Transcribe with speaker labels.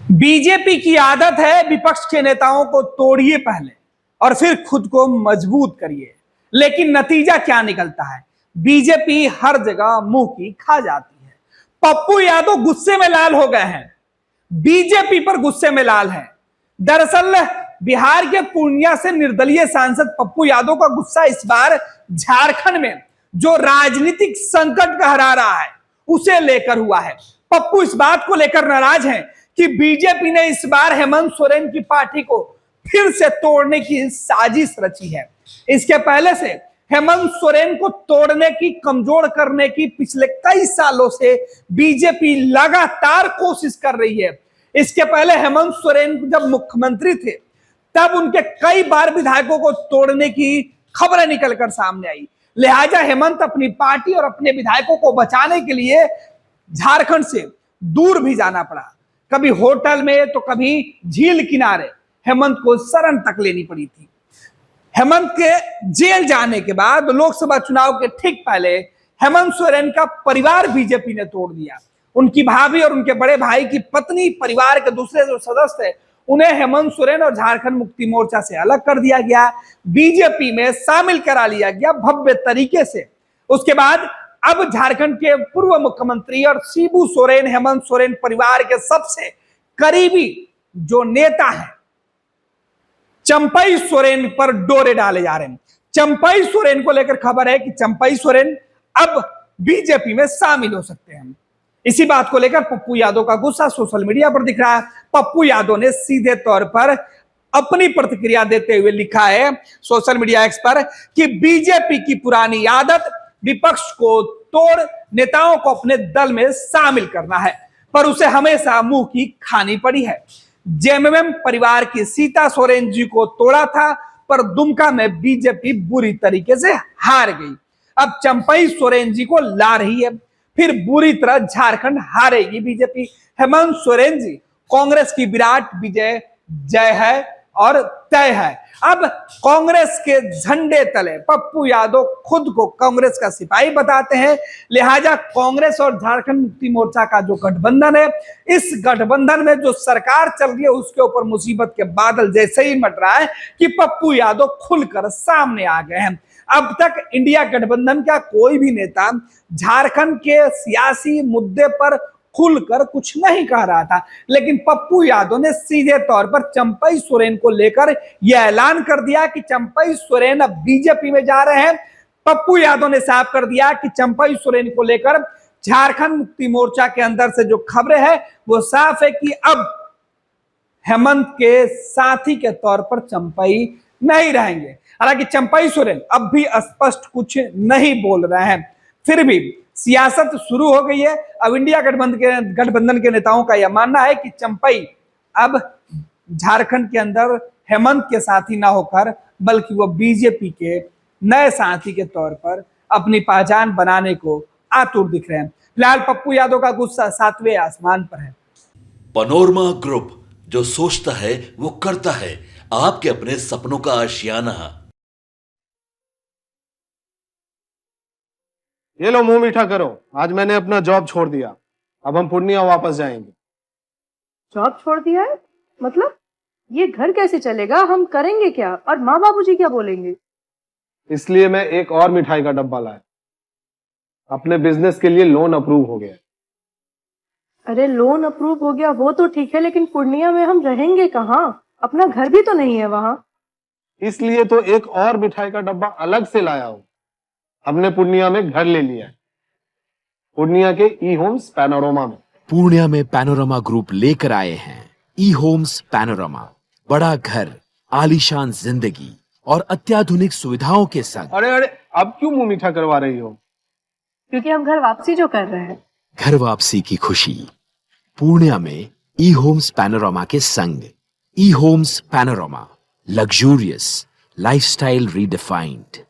Speaker 1: BJP की आदत है विपक्ष के नेताओं को तोड़िए पहले और फिर खुद को मजबूत करिए। लेकिन नतीजा क्या निकलता है? बीजेपी हर जगह मुंह की खा जाती है। पप्पू यादव गुस्से में लाल हो गए हैं, बीजेपी पर गुस्से में लाल है। दरअसल बिहार के पूर्णिया से निर्दलीय सांसद पप्पू यादव का गुस्सा इस बार झारखंड में जो राजनीतिक संकट गहरा रहा है उसे लेकर हुआ है। पप्पू इस बात को लेकर नाराज हैं कि बीजेपी ने इस बार हेमंत सोरेन की पार्टी को फिर से तोड़ने की साजिश रची है। इसके पहले से हेमंत सोरेन को तोड़ने की, कमजोर करने की पिछले कई सालों से बीजेपी लगातार कोशिश कर रही है। इसके पहले हेमंत सोरेन जब मुख्यमंत्री थे तब उनके कई बार विधायकों को तोड़ने की खबरें निकलकर सामने आई। लिहाजा हेमंत अपनी पार्टी और अपने विधायकों को बचाने के लिए झारखंड से दूर भी जाना पड़ा। कभी होटल में तो कभी झील किनारे हेमंत को शरण तक लेनी पड़ी थी। हेमंत के जेल जाने के बाद लोकसभा चुनाव के ठीक पहले हेमंत सोरेन का परिवार बीजेपी ने तोड़ दिया। उनकी भाभी और उनके बड़े भाई की पत्नी, परिवार के दूसरे जो सदस्य थे, उन्हें हेमंत सोरेन और झारखंड मुक्ति मोर्चा से अलग कर दिया गया, बीजेपी में शामिल करा लिया गया भव्य तरीके से। उसके बाद अब झारखंड के पूर्व मुख्यमंत्री और शिबू सोरेन, हेमंत सोरेन परिवार के सबसे करीबी जो नेता हैं, चंपई सोरेन पर डोरे डाले जा रहे हैं। चंपई सोरेन को लेकर खबर है कि चंपई सोरेन अब बीजेपी में शामिल हो सकते हैं। इसी बात को लेकर पप्पू यादव का गुस्सा सोशल मीडिया पर दिख रहा है। पप्पू यादव ने सीधे तौर पर अपनी प्रतिक्रिया देते हुए लिखा है सोशल मीडिया एक्स पर कि बीजेपी की पुरानी आदत विपक्ष को तोड़ नेताओं को अपने दल में शामिल करना है, पर उसे हमेशा मुंह की खानी पड़ी है। जेएमएम परिवार की सीता सोरेन जी को तोड़ा था, पर दुमका में बीजेपी बुरी तरीके से हार गई। अब चंपई सोरेन जी को ला रही है, फिर बुरी तरह झारखंड हारेगी बीजेपी। हेमंत सोरेन जी कांग्रेस की विराट विजय जय है और तय है। अब कांग्रेस के झंडे तले पप्पू यादव खुद को कांग्रेस का सिपाही बताते हैं। लिहाजा कांग्रेस और झारखंड मुक्ति मोर्चा का जो गठबंधन है, इस गठबंधन में जो सरकार चल रही है उसके ऊपर मुसीबत के बादल जैसे ही मट रहा है कि पप्पू यादव खुलकर सामने आ गए हैं। अब तक इंडिया गठबंधन का कोई भी नेता झारखंड के सियासी मुद्दे पर खुलकर कुछ नहीं कह रहा था, लेकिन पप्पू यादव ने सीधे तौर पर चंपई सोरेन को लेकर यह ऐलान कर दिया कि चंपई सोरेन अब बीजेपी में जा रहे हैं। पप्पू यादव ने साफ कर दिया कि चंपई सोरेन को लेकर झारखंड मुक्ति मोर्चा के अंदर से जो खबरें हैं वो साफ है कि अब हेमंत के साथी के तौर पर चंपई नहीं रहेंगे। हालांकि चंपई सोरेन अब भी स्पष्ट कुछ नहीं बोल रहे हैं, फिर भी सियासत शुरू हो गई है। अब इंडिया गठबंधन के नेताओं का यह मानना है कि चंपई अब झारखंड के अंदर हेमंत के साथी ना होकर बल्कि वो बीजेपी के नए साथी के तौर पर अपनी पहचान बनाने को आतुर दिख रहे हैं। फिलहाल पप्पू यादव का गुस्सा 7वें आसमान पर है।
Speaker 2: पनोरमा ग्रुप, जो सोचता है वो करता है। आपके अपने सपनों का आशियाना।
Speaker 3: ये लो, मुंह मीठा करो। आज मैंने अपना जॉब छोड़ दिया, अब हम पूर्णिया वापस जाएंगे।
Speaker 4: जॉब छोड़ दिया है? मतलब ये घर कैसे चलेगा? हम करेंगे क्या? और माँ बाबूजी क्या बोलेंगे?
Speaker 3: इसलिए मैं एक और मिठाई का डब्बा लाया। अपने बिजनेस के लिए लोन अप्रूव हो गया।
Speaker 4: अरे लोन अप्रूव हो गया वो तो ठीक है, लेकिन पूर्णिया में हम रहेंगे कहाँ? अपना घर भी तो नहीं है वहां।
Speaker 3: इसलिए तो एक और मिठाई का डब्बा अलग से लाया हूं। हमने पूर्णिया में घर ले लिया है, पूर्णिया के ई होम्स पैनोरमा में।
Speaker 5: पूर्णिया में पैनोरमा ग्रुप लेकर आए हैं ई होम्स पैनोरमा। बड़ा घर, आलीशान जिंदगी और अत्याधुनिक सुविधाओं के संग।
Speaker 3: अरे अरे, अब क्यों मुंह मीठा करवा रही हो?
Speaker 4: क्योंकि हम घर वापसी जो कर रहे हैं।
Speaker 5: घर वापसी की खुशी पूर्णिया में ई होम्स पैनोरमा के संग। ई Homes Panorama, luxurious lifestyle redefined.